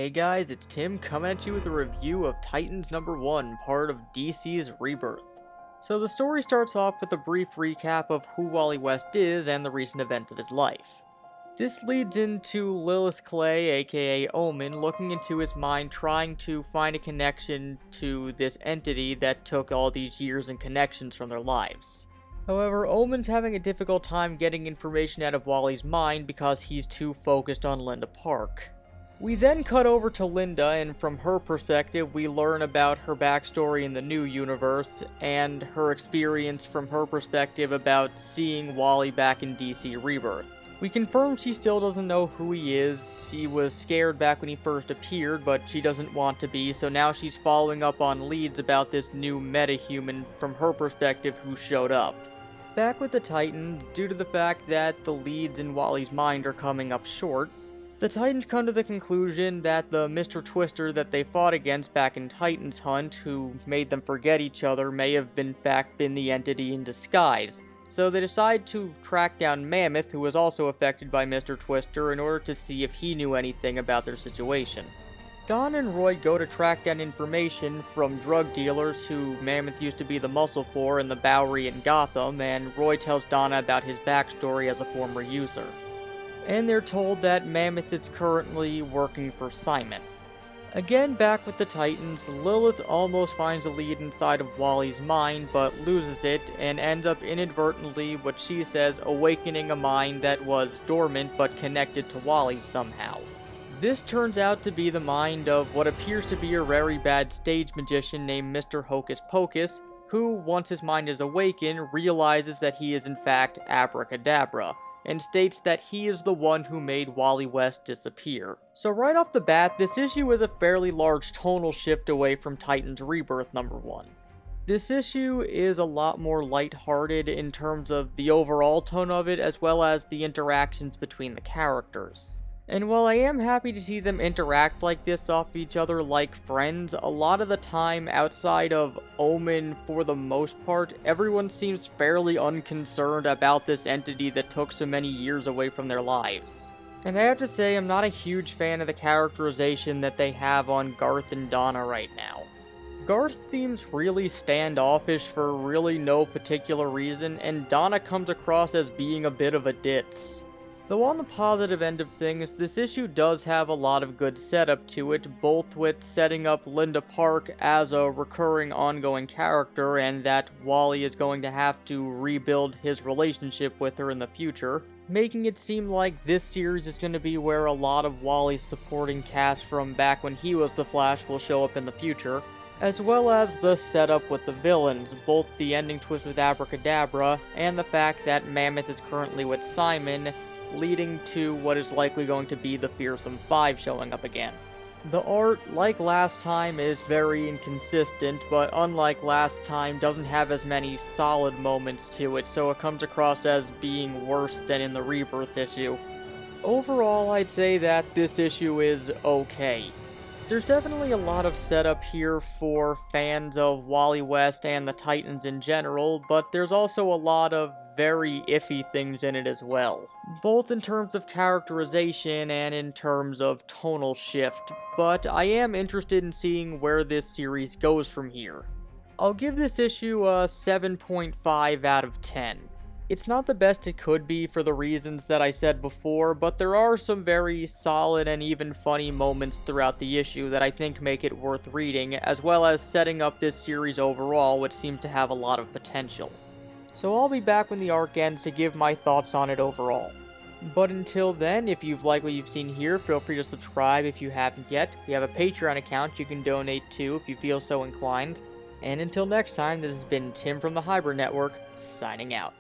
Hey guys, it's Tim coming at you with a review of Titans number 1, part of DC's Rebirth. So the story starts off with a brief recap of who Wally West is and the recent events of his life. This leads into Lilith Clay, aka Omen, looking into his mind trying to find a connection to this entity that took all these years and connections from their lives. However, Omen's having a difficult time getting information out of Wally's mind because he's too focused on Linda Park. We then cut over to Linda, and from her perspective, we learn about her backstory in the new universe, and her experience from her perspective about seeing Wally back in DC Rebirth. We confirm she still doesn't know who he is. She was scared back when he first appeared, but she doesn't want to be, so now she's following up on leads about this new meta-human from her perspective who showed up. Back with the Titans, due to the fact that the leads in Wally's mind are coming up short, the Titans come to the conclusion that the Mr. Twister that they fought against back in Titans Hunt, who made them forget each other, may have in fact been the entity in disguise. So they decide to track down Mammoth, who was also affected by Mr. Twister, in order to see if he knew anything about their situation. Don and Roy go to track down information from drug dealers who Mammoth used to be the muscle for in the Bowery in Gotham, and Roy tells Donna about his backstory as a former user. And they're told that Mammoth is currently working for Simon. Again, back with the Titans, Lilith almost finds a lead inside of Wally's mind, but loses it, and ends up inadvertently, what she says, awakening a mind that was dormant but connected to Wally somehow. This turns out to be the mind of what appears to be a very bad stage magician named Mr. Hocus Pocus, who, once his mind is awakened, realizes that he is in fact Abracadabra, and states that he is the one who made Wally West disappear. So right off the bat, this issue is a fairly large tonal shift away from Titans Rebirth number 1. This issue is a lot more lighthearted in terms of the overall tone of it, as well as the interactions between the characters. And while I am happy to see them interact like this off each other like friends, a lot of the time outside of Omen for the most part, everyone seems fairly unconcerned about this entity that took so many years away from their lives. And I have to say, I'm not a huge fan of the characterization that they have on Garth and Donna right now. Garth seems really standoffish for really no particular reason, and Donna comes across as being a bit of a ditz. Though on the positive end of things, this issue does have a lot of good setup to it, both with setting up Linda Park as a recurring ongoing character, and that Wally is going to have to rebuild his relationship with her in the future, making it seem like this series is going to be where a lot of Wally's supporting cast from back when he was the Flash will show up in the future, as well as the setup with the villains, both the ending twist with Abracadabra, and the fact that Mammoth is currently with Simon, leading to what is likely going to be the Fearsome Five showing up again. The art, like last time, is very inconsistent, but unlike last time, doesn't have as many solid moments to it, so it comes across as being worse than in the Rebirth issue. Overall, I'd say that this issue is okay. There's definitely a lot of setup here for fans of Wally West and the Titans in general, but there's also a lot of very iffy things in it as well, both in terms of characterization and in terms of tonal shift, but I am interested in seeing where this series goes from here. I'll give this issue a 7.5 out of 10. It's not the best it could be for the reasons that I said before, but there are some very solid and even funny moments throughout the issue that I think make it worth reading, as well as setting up this series overall, which seems to have a lot of potential. So I'll be back when the arc ends to give my thoughts on it overall. But until then, if you've liked what you've seen here, feel free to subscribe if you haven't yet. We have a Patreon account you can donate to if you feel so inclined. And until next time, this has been Tim from the Hybrid Network, signing out.